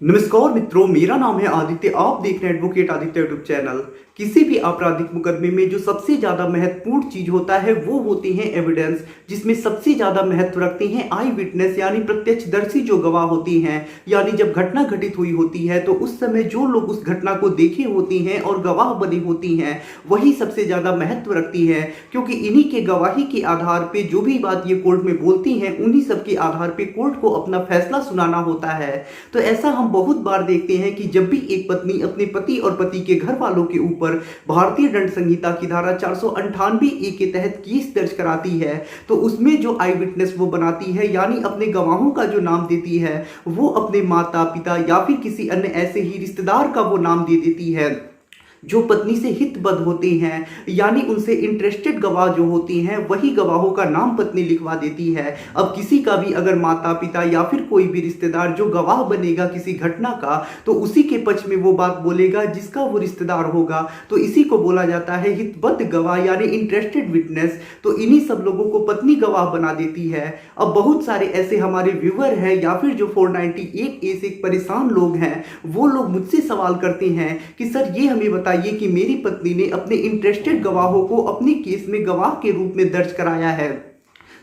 नमस्कार मित्रों, मेरा नाम है आदित्य। आप देख रहे हैं एडवोकेट आदित्य यूट्यूब चैनल। किसी भी आपराधिक मुकदमे में जो सबसे ज्यादा महत्वपूर्ण चीज होता है वो होती है एविडेंस, जिसमें सबसे ज्यादा महत्व रखते हैं आई विटनेस यानी प्रत्यक्षदर्शी जो गवाह होती हैं। यानी जब घटना घटित हुई होती है तो उस समय जो लोग उस घटना को देखे होती हैं और गवाह बनी होती हैं वही सबसे ज्यादा महत्व रखती है, क्योंकि इन्हीं के गवाही के आधार पर जो भी बात ये कोर्ट में बोलती हैं उन्हीं सब के आधार पर कोर्ट को अपना फैसला सुनाना होता है। तो ऐसा हम बहुत बार देखते हैं कि जब भी एक पत्नी अपने पति और पति के घर वालों के ऊपर भारतीय दंड संहिता की धारा 498 ए के तहत केस दर्ज कराती है तो उसमें जो आई विटनेस वो बनाती है यानी अपने गवाहों का जो नाम देती है वो अपने माता पिता या फिर किसी अन्य ऐसे ही रिश्तेदार का वो नाम दे देती है जो पत्नी से हितबद्ध होते हैं, यानी उनसे इंटरेस्टेड गवाह जो होती हैं वही गवाहों का नाम पत्नी लिखवा देती है। अब किसी का भी अगर माता पिता या फिर कोई भी रिश्तेदार जो गवाह बनेगा किसी घटना का तो उसी के पक्ष में वो बात बोलेगा जिसका वो रिश्तेदार होगा, तो इसी को बोला जाता है हितबद्ध गवाह यानी इंटरेस्टेड विटनेस। तो इन्हीं सब लोगों को पत्नी गवाह बना देती है। अब बहुत सारे ऐसे हमारे व्यूअर हैं या फिर जो 498 ए से परेशान लोग हैं वो लोग मुझसे सवाल करते हैं कि सर ये हमें बता ये कि मेरी पत्नी ने अपने इंटरेस्टेड गवाहों को अपने केस में गवाह के रूप में दर्ज कराया है,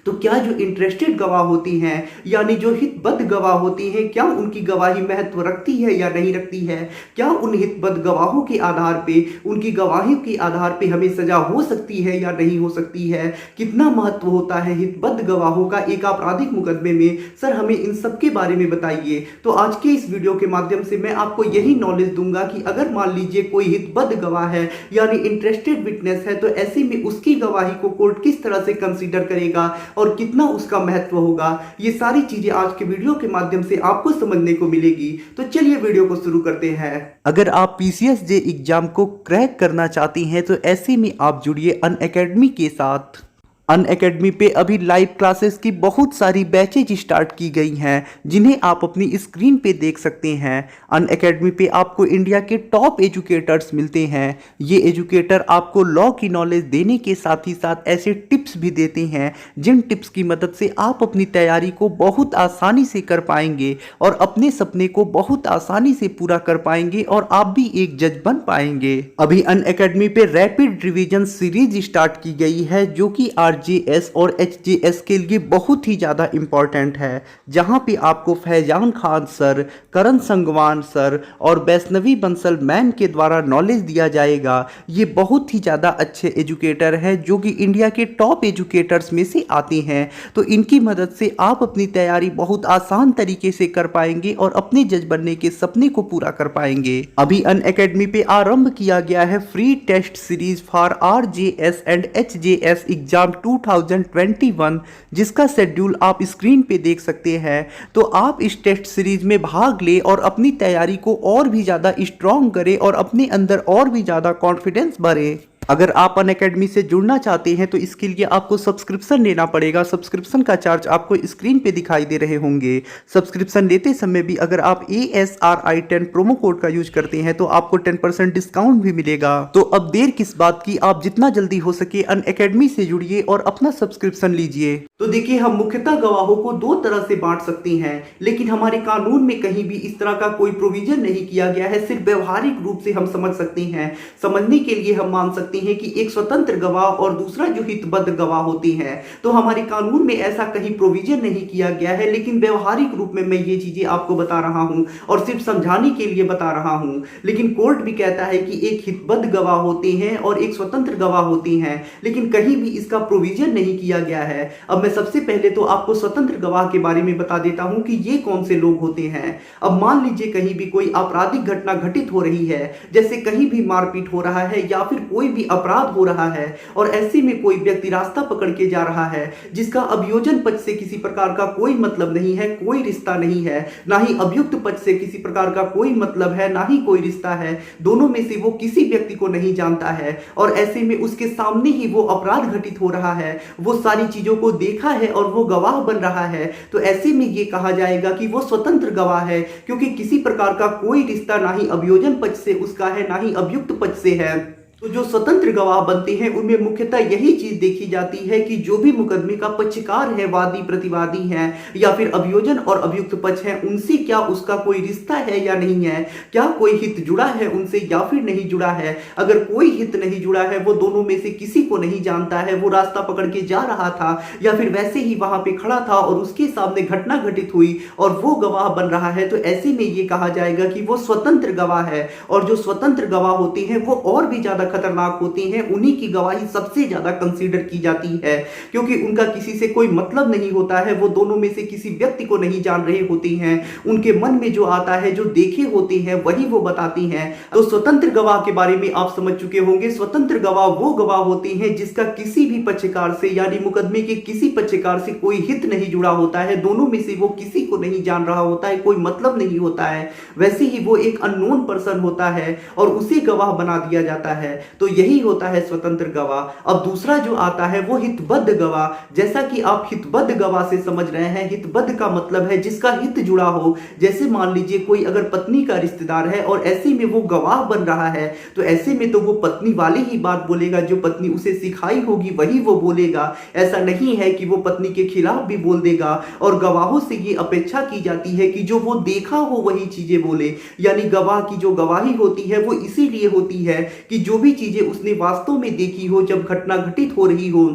तो क्या जो इंटरेस्टेड गवाह होती हैं यानी जो हितबद्ध गवाह होती हैं क्या उनकी गवाही महत्व रखती है या नहीं रखती है? क्या उन हितबद्ध गवाहों के आधार पे उनकी गवाही के आधार पे हमें सजा हो सकती है या नहीं हो सकती है? कितना महत्व होता है हितबद्ध गवाहों का एक आपराधिक मुकदमे में? सर हमें इन सब के बारे में बताइए। तो आज के इस वीडियो के माध्यम से मैं आपको यही नॉलेज दूंगा कि अगर मान लीजिए कोई हितबद्ध गवाह है यानी इंटरेस्टेड विटनेस है तो ऐसे में उसकी गवाही को कोर्ट किस तरह से कंसीडर करेगा और कितना उसका महत्व होगा। ये सारी चीजें आज के वीडियो के माध्यम से आपको समझने को मिलेगी। तो चलिए वीडियो को शुरू करते हैं। अगर आप पीसीएसजे एग्जाम को क्रैक करना चाहती हैं तो ऐसे में आप जुड़िए अनअकैडमी के साथ। अनअकैडमी पे अभी लाइव क्लासेस की बहुत सारी बैचेज स्टार्ट की गई हैं जिन्हें आप अपनी स्क्रीन पे देख सकते हैं। अनअकैडमी पे आपको इंडिया के टॉप एजुकेटर्स मिलते हैं। ये एजुकेटर आपको लॉ की नॉलेज देने के साथ ही साथ ऐसे टिप्स भी देते हैं जिन टिप्स की मदद से आप अपनी तैयारी को बहुत आसानी से कर पाएंगे और अपने सपने को बहुत आसानी से पूरा कर पाएंगे और आप भी एक जज बन पाएंगे। अभी अनअकैडमी पे रैपिड रिवीजन सीरीज स्टार्ट की गई है जो कि आरजेएस और एचजेएस के लिए बहुत ही ज़्यादा इम्पॉर्टेंट है, जहां पे आपको फैजान खान सर, करण संगवान सर और वैष्णवी बंसल मैन के द्वारा नॉलेज दिया जाएगा। ये बहुत ही ज़्यादा अच्छे एजुकेटर हैं जो कि इंडिया के टॉप एजुकेटर्स में से आते हैं। तो इनकी मदद से आप अपनी तैयारी बहुत आसान तरीके से कर पाएंगे और अपने जज बनने के सपने को पूरा कर पाएंगे। अभी अनअकैडमी पे आरंभ किया गया है free test series for RJS and HJS exam 2021, जिसका शेड्यूल आप स्क्रीन पे देख सकते हैं। तो आप इस टेस्ट सीरीज में भाग ले और अपनी तैयारी को और भी ज़्यादा स्ट्रॉन्ग करें और अपने अंदर और भी ज़्यादा कॉन्फिडेंस भरें। अगर आप अनअकैडमी से जुड़ना चाहते हैं तो इसके लिए आपको सब्सक्रिप्शन लेना पड़ेगा। सब्सक्रिप्शन का चार्ज आपको स्क्रीन पे दिखाई दे रहे होंगे। सब्सक्रिप्शन लेते समय भी अगर आप ASRI10 प्रोमो कोड का यूज करते हैं तो आपको 10% डिस्काउंट भी मिलेगा। तो अब देर किस बात की, आप जितना जल्दी हो सके अनअकैडमी से जुड़िए और अपना सब्सक्रिप्शन लीजिए। तो देखिए, हम मुख्यतः गवाहों को दो तरह से बांट सकते हैं, लेकिन हमारे कानून में कहीं भी इस तरह का कोई प्रोविजन नहीं किया गया है। सिर्फ व्यवहारिक रूप से हम समझ सकते हैं। समझने के लिए हम मान सकते हैं कि एक स्वतंत्र गवाह और दूसरा जो हितबद्ध गवाह होती हैं। तो हमारे कानून में ऐसा कहीं प्रोविजन नहीं किया गया है, लेकिन व्यवहारिक रूप में मैं ये चीजें आपको बता रहा हूं और सिर्फ समझाने के लिए बता रहा हूं। लेकिन कोर्ट भी कहता है कि एक हितबद्ध गवाह होते हैं और एक स्वतंत्र गवाह होती हैं, लेकिन कहीं भी इसका प्रोविजन नहीं किया गया है। अब मैं सबसे पहले तो आपको स्वतंत्र गवाह के बारे में बता देता हूं कि ये कौन से लोग होते हैं। अब मान लीजिए कहीं भी कोई आपराधिक घटना घटित हो रही है, जैसे कहीं भी मारपीट हो रहा है या फिर कोई भी अपराध हो रहा है और ऐसे में कोई व्यक्ति रास्ता पकड़ के जा रहा है जिसका अभियोजन पक्ष से किसी प्रकार का कोई मतलब नहीं है, कोई रिश्ता नहीं है, ना ही अभियुक्त पक्ष से किसी प्रकार का कोई मतलब है, ना ही कोई रिश्ता है, दोनों में से वो किसी व्यक्ति को नहीं जानता है और ऐसे में उसके सामने ही वो अपराध घटित हो रहा है, वो सारी चीजों को देखा है और वो गवाह बन रहा है, तो ऐसे में ये कहा जाएगा कि वो स्वतंत्र गवाह है, क्योंकि किसी प्रकार का कोई रिश्ता ना ही अभियोजन पक्ष से उसका है ना ही अभियुक्त पक्ष से है। तो जो स्वतंत्र गवाह बनते हैं उनमें मुख्यतः यही चीज देखी जाती है कि जो भी मुकदमे का पक्षकार है, वादी प्रतिवादी है या फिर अभियोजन और अभियुक्त पक्ष है, उनसे क्या उसका कोई रिश्ता है या नहीं है, क्या कोई हित जुड़ा है उनसे या फिर नहीं जुड़ा है। अगर कोई हित नहीं जुड़ा है, वो दोनों में से किसी को नहीं जानता है, वो रास्ता पकड़ के जा रहा था या फिर वैसे ही वहां पे खड़ा था और उसके सामने घटना घटित हुई और वो गवाह बन रहा है, तो ऐसे में ये कहा जाएगा कि वो स्वतंत्र गवाह है। और जो स्वतंत्र गवाह होते हैं वो और भी ज्यादा खतरनाक होती हैं, उन्हीं की गवाही सबसे ज्यादा कंसीडर की जाती है, क्योंकि उनका किसी से कोई मतलब नहीं होता है, वो दोनों में से किसी व्यक्ति को नहीं जान रहे होती हैं, उनके मन में जो आता है, जो देखे होते हैं वही वो बताती हैं। तो स्वतंत्र गवाह के बारे में आप समझ चुके होंगे। स्वतंत्र गवाह वो गवाह होती हैं जिसका किसी भी पक्षकार से यानी मुकदमे के किसी पक्षकार से कोई हित नहीं जुड़ा होता है, दोनों में से वो किसी को नहीं जान रहा होता है, कोई मतलब नहीं होता है, वैसे ही वो एक अननोन पर्सन होता है और उसे गवाह बना दिया जाता है। तो यही होता है स्वतंत्र गवाह। अब दूसरा जो आता है वो हितबद्ध गवाह। जैसा कि आप हितबद्ध गवाह से समझ रहे हैं, हितबद्ध का मतलब है जिसका हित जुड़ा हो। जैसे मान लीजिए कोई अगर पत्नी का रिश्तेदार है और ऐसे में वो गवाह बन रहा है, तो ऐसे में तो वो पत्नी वाली ही बात बोलेगा, जो पत्नी उसे सिखाई होगी वही वो बोलेगा। ऐसा नहीं है कि वो पत्नी के खिलाफ भी बोल देगा। और गवाहों से ये अपेक्षा की जाती है कि जो वो देखा हो वही चीजें बोले, यानी गवाह की जो गवाही होती है वो इसीलिए होती है कि जो भी चीजें उसने वास्तव में देखी हो, जब घटना घटित हो रही हो,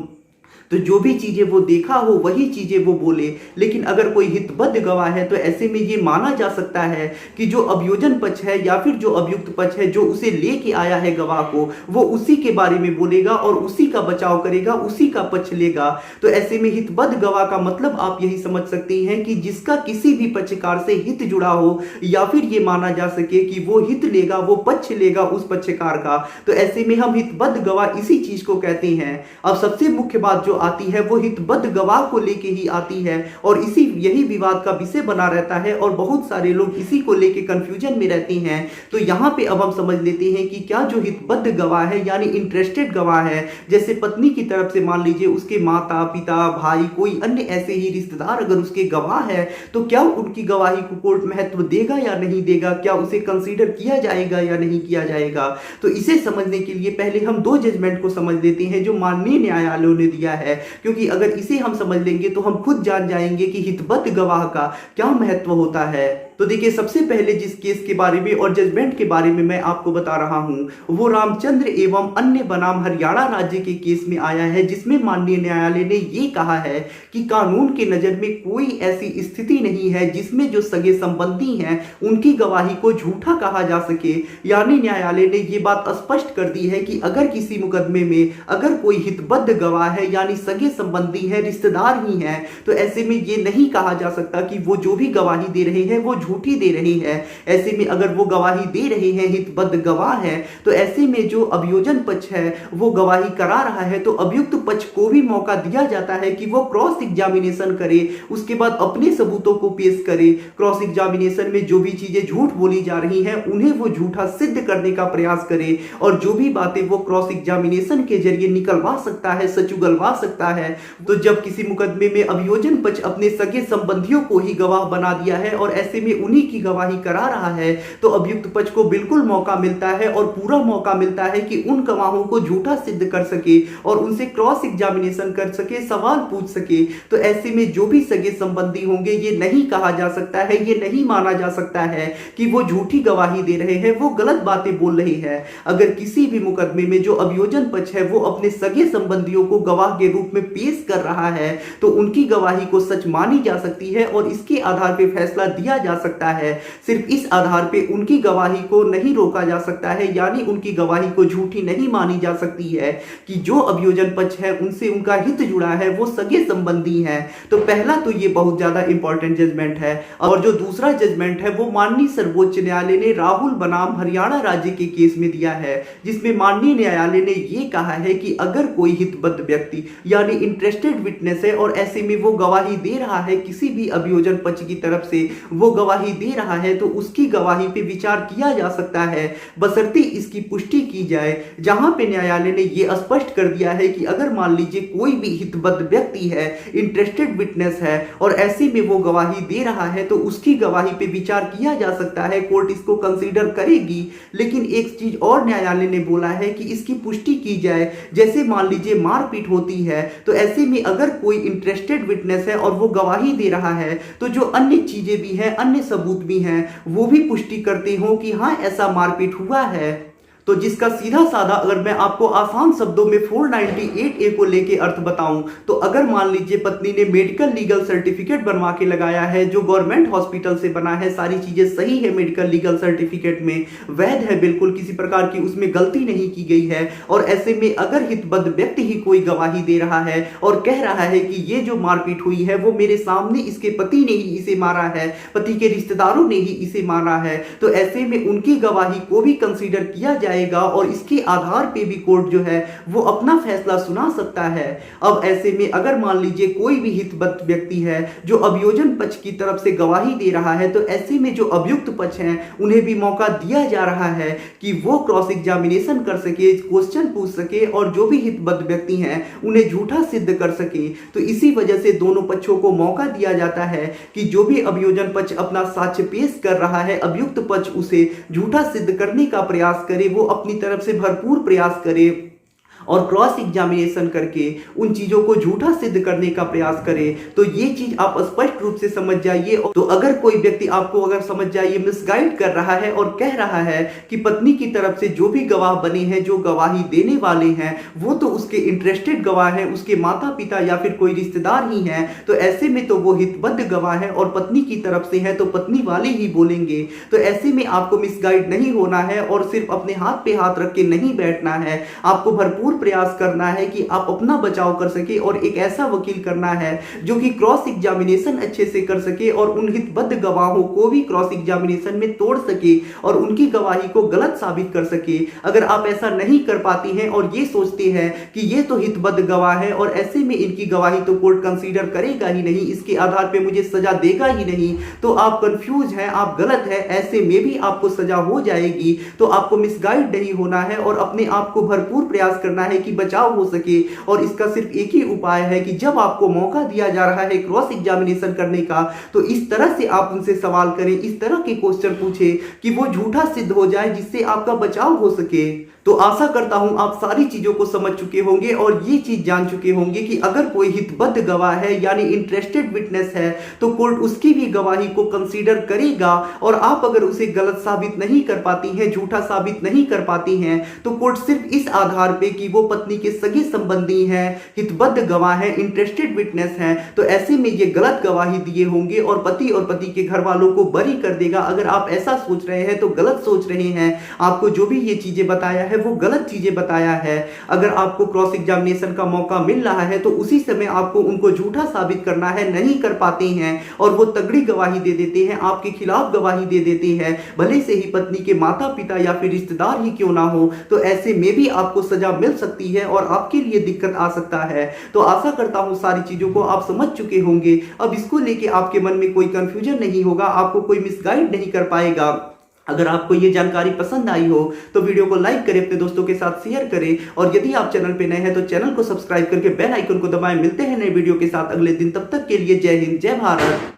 तो जो भी चीजें वो देखा हो वही चीजें वो बोले। लेकिन अगर कोई हितबद्ध गवाह है तो ऐसे में ये माना जा सकता है कि जो अभियोजन पक्ष है या फिर जो अभियुक्त पक्ष है, जो उसे लेके आया है गवाह को, वो उसी के बारे में बोलेगा और उसी का बचाव करेगा, उसी का पक्ष लेगा। तो ऐसे में हितबद्ध गवाह का मतलब आप यही समझ सकते हैं कि जिसका किसी भी पक्षकार से हित जुड़ा हो या फिर ये माना जा सके कि वो हित लेगा, वो पक्ष लेगा उस पक्षकार का, तो ऐसे में हम हितबद्ध गवाह इसी चीज को कहते हैं। अब सबसे मुख्य बात जो आती है वो हितबद्ध गवाह को लेके ही आती है और यही विवाद का विषय बना रहता है और बहुत सारे लोग इसी को लेके कंफ्यूजन में रहते हैं। तो यहाँ पे अब हम समझ लेते हैं कि क्या जो हितबद्ध गवाह है यानी इंटरेस्टेड गवाह है, जैसे पत्नी की तरफ से मान लीजिए उसके माता पिता भाई कोई अन्य ऐसे ही रिश्तेदार अगर उसके गवाह है, तो क्या उनकी गवाही को कोर्ट महत्व देगा या नहीं देगा, क्या उसे कंसीडर किया जाएगा या नहीं किया जाएगा। तो इसे समझने के लिए पहले हम दो जजमेंट को समझ लेते हैं जो माननीय न्यायालयों ने दिया है, क्योंकि अगर इसे हम समझ लेंगे तो हम खुद जान जाएंगे कि हितबद्ध गवाह का क्या महत्व होता है। तो देखिए, सबसे पहले जिस केस के बारे में और जजमेंट के बारे में मैं आपको बता रहा हूं वो रामचंद्र एवं अन्य बनाम हरियाणा राज्य के केस में आया है, जिसमें माननीय न्यायालय ने ये कहा है कि कानून के नजर में कोई ऐसी स्थिति नहीं है जिसमें जो सगे संबंधी हैं उनकी गवाही को झूठा कहा जा सके। यानी न्यायालय ने ये बात स्पष्ट कर दी है कि अगर किसी मुकदमे में अगर कोई हितबद्ध गवाह है यानी सगे संबंधी है, रिश्तेदार ही हैं, तो ऐसे में ये नहीं कहा जा सकता कि वो जो भी गवाही दे रहे हैं वो झूठी दे रही है। ऐसे में अगर वो गवाही दे रहे हैं, हितबद्ध गवाह है, तो ऐसे में जो अभियोजन पक्ष है वो गवाही करा रहा है, तो अभियुक्त पक्ष को भी मौका दिया जाता है कि वो क्रॉस एग्जामिनेशन करे, उसके बाद अपने सबूतों को पेश करे। क्रॉस एग्जामिनेशन में जो भी चीजें झूठ बोली जा रही हैं उन्हें वो झूठा सिद्ध करने का प्रयास करे और जो भी बातें वो क्रॉस एग्जामिनेशन के जरिए निकलवा सकता है, सच उगलवा सकता है। तो जब किसी मुकदमे में अभियोजन पक्ष अपने सगे संबंधियों को ही गवाह बना दिया है और ऐसे में उन्हीं की गवाही करा रहा है, तो अभियुक्त पक्ष को बिल्कुल मौका मिलता है और पूरा मौका मिलता है कि उन गवाहों को झूठा सिद्ध कर सके और उनसे क्रॉस एग्जामिनेशन कर सके, सवाल पूछ सके। तो ऐसे में जो भी सगे संबंधी होंगे, ये नहीं कहा जा सकता है, ये नहीं माना जा सकता है कि वो झूठी गवाही दे रहे हैं, वो गलत बातें बोल रहे हैं। अगर किसी भी मुकदमे में जो अभियोजन पक्ष है वो अपने सगे संबंधियों को गवाह के रूप में पेश कर रहा है, तो उनकी गवाही को सच मानी जा सकती है और इसके आधार पर फैसला दिया जा सकता है। सिर्फ इस आधार पे उनकी गवाही को नहीं रोका जा सकता है, यानी उनकी गवाही को झूठी नहीं मानी जा सकती है कि जो अभियोजन पक्ष है उनसे उनका हित जुड़ा है, वो सगे संबंधी हैं। तो पहला तो ये बहुत ज्यादा इंपॉर्टेंट जजमेंट है। और जो दूसरा जजमेंट है वो माननीय सर्वोच्च न्यायालय ने राहुल बनाम हरियाणा राज्य के केस में दिया है, जिसमें माननीय न्यायालय ने ये कहा है कि अगर कोई हितबद्ध व्यक्ति यानी इंटरेस्टेड विटनेस है और ऐसे में वो गवाही दे रहा है किसी भी अभियोजन पक्ष की तरफ से, वो गवाही गवाही दे रहा है तो उसकी गवाही पे विचार किया जा सकता है, बशर्ते इसकी पुष्टि की जाए। जहां पे न्यायालय ने यह स्पष्ट कर दिया है कि अगर मान लीजिए कोई भी हितबद्ध व्यक्ति है, इंटरेस्टेड विटनेस है, और ऐसे में वो गवाही दे रहा है तो उसकी गवाही पे विचार किया जा सकता है, कोर्ट इसको कंसीडर करेगी। लेकिन एक चीज और न्यायालय ने बोला है कि इसकी पुष्टि की जाए। जैसे मान लीजिए मारपीट होती है, तो ऐसे में अगर कोई इंटरेस्टेड विटनेस है और वो गवाही दे रहा है तो जो अन्य चीजें भी हैं, अन्य सबूत भी हैं, वो भी पुष्टि करते हो कि हाँ ऐसा मारपीट हुआ है। तो जिसका सीधा साधा अगर मैं आपको आसान शब्दों में 498A को लेके अर्थ बताऊं, तो अगर मान लीजिए पत्नी ने मेडिकल लीगल सर्टिफिकेट बनवा के लगाया है जो गवर्नमेंट हॉस्पिटल से बना है, सारी चीजें सही है मेडिकल लीगल सर्टिफिकेट में, वैध है बिल्कुल, किसी प्रकार की उसमें गलती नहीं की गई है, और ऐसे में अगर हितबद्ध व्यक्ति ही कोई गवाही दे रहा है और कह रहा है कि ये जो मारपीट हुई है वो मेरे सामने इसके पति ने ही इसे मारा है, पति के रिश्तेदारों ने ही इसे मारा है, तो ऐसे में उनकी गवाही को भी कंसीडर किया जाए और इसके आधार पे भी कोर्ट जो है वो अपना फैसला सुना सकता है। अब ऐसे में अगर मान लीजिए कोई भी हितबद्ध व्यक्ति है जो अभियोजन पक्ष की तरफ से गवाही दे रहा है, तो ऐसे में जो अभियुक्त पक्ष हैं उन्हें भी मौका दिया जा रहा है कि वो क्रॉस एग्जामिनेशन कर सके, क्वेश्चन पूछ सके, और जो भी हितबद्ध व्यक्ति हैं उन्हें झूठा सिद्ध कर सके। तो इसी वजह से दोनों पक्षों को मौका दिया जाता है कि जो भी अभियोजन पक्ष अपना साक्ष्य पेश कर रहा है, अभियुक्त पक्ष उसे झूठा सिद्ध करने का प्रयास करे, वो अपनी तरफ से भरपूर प्रयास करे और क्रॉस एग्जामिनेशन करके उन चीजों को झूठा सिद्ध करने का प्रयास करे। तो ये चीज आप स्पष्ट रूप से समझ जाइए। तो अगर कोई व्यक्ति आपको अगर समझ जाइए मिसगाइड कर रहा है और कह रहा है कि पत्नी की तरफ से जो भी गवाह बने हैं, जो गवाही देने वाले हैं, वो तो उसके इंटरेस्टेड गवाह हैं, उसके माता पिता या फिर कोई रिश्तेदार ही हैं, तो ऐसे में तो वो हितबद्ध गवाह है और पत्नी की तरफ से है तो पत्नी वाले ही बोलेंगे। तो ऐसे में आपको मिसगाइड नहीं होना है और सिर्फ अपने हाथ पे हाथ रख के नहीं बैठना है, आपको भरपूर प्रयास करना है कि आप अपना बचाव कर सके और एक ऐसा वकील करना है जो कि क्रॉस एग्जामिनेशन अच्छे से कर सके और उन हितबद्ध गवाहों को भी क्रॉस एग्जामिनेशन में तोड़ सके और उनकी गवाही को गलत साबित कर सके। अगर आप ऐसा नहीं कर पाती हैं और ये सोचते हैं कि ये तो हितबद्ध गवाह है और ऐसे में इनकी गवाही तो कोर्ट कंसीडर करेगा ही नहीं, इसके आधार पे मुझे सजा देगा ही नहीं, तो आप कंफ्यूज हैं, आप गलत है, ऐसे में भी आपको सजा हो जाएगी। तो आपको मिसगाइड नहीं होना है और अपने आप को भरपूर प्रयास करना है कि बचाव हो सके। और इसका सिर्फ एक ही उपाय है कि जब आपको मौका दिया जा रहा है क्रॉस एग्जामिनेशन करने का, तो इस तरह से आप उनसे सवाल करें, इस तरह के क्वेश्चन पूछें कि वो झूठा सिद्ध हो जाए, जिससे आपका बचाव हो सके। तो आशा करता हूं आप सारी चीजों को समझ चुके होंगे और ये चीज जान चुके होंगे कि अगर कोई हितबद्ध गवाह है यानी इंटरेस्टेड विटनेस है तो कोर्ट उसकी भी गवाही को कंसीडर करेगा, और आप अगर उसे गलत साबित नहीं कर पाती हैं, झूठा साबित नहीं कर पाती हैं, तो कोर्ट सिर्फ इस आधार पे कि वो पत्नी के सगे संबंधी हैं, हितबद्ध गवाह है, इंटरेस्टेड विटनेस है, तो ऐसे में ये गलत गवाही दिए होंगे और पति के घर वालों को बरी कर देगा। अगर आप ऐसा सोच रहे हैं तो गलत सोच रहे हैं, आपको जो भी ये चीजें बताया है वो गलत चीजें बताया है। अगर आपको क्रॉस एग्जामिनेशन का मौका मिल रहा है तो उसी समय आपको उनको झूठा साबित करना है, नहीं कर पाते हैं और वो तगड़ी गवाही दे देते हैं, आपके खिलाफ गवाही दे देते हैं, भले से ही पत्नी के माता पिता या फिर रिश्तेदार ही क्यों ना हो, तो ऐसे में भी आपको सजा मिल सकती है और आपके लिए दिक्कत आ सकता है। तो आशा करता हूं सारी चीजों को आप समझ चुके होंगे। अब इसको लेके आपके मन में कोई कंफ्यूजन नहीं होगा, आपको कोई मिसगाइड नहीं कर पाएगा। अगर आपको ये जानकारी पसंद आई हो तो वीडियो को लाइक करें, अपने दोस्तों के साथ शेयर करें, और यदि आप चैनल पे नए हैं तो चैनल को सब्सक्राइब करके बेल आइकन को दबाएं। मिलते हैं नए वीडियो के साथ अगले दिन, तब तक के लिए जय हिंद, जय भारत।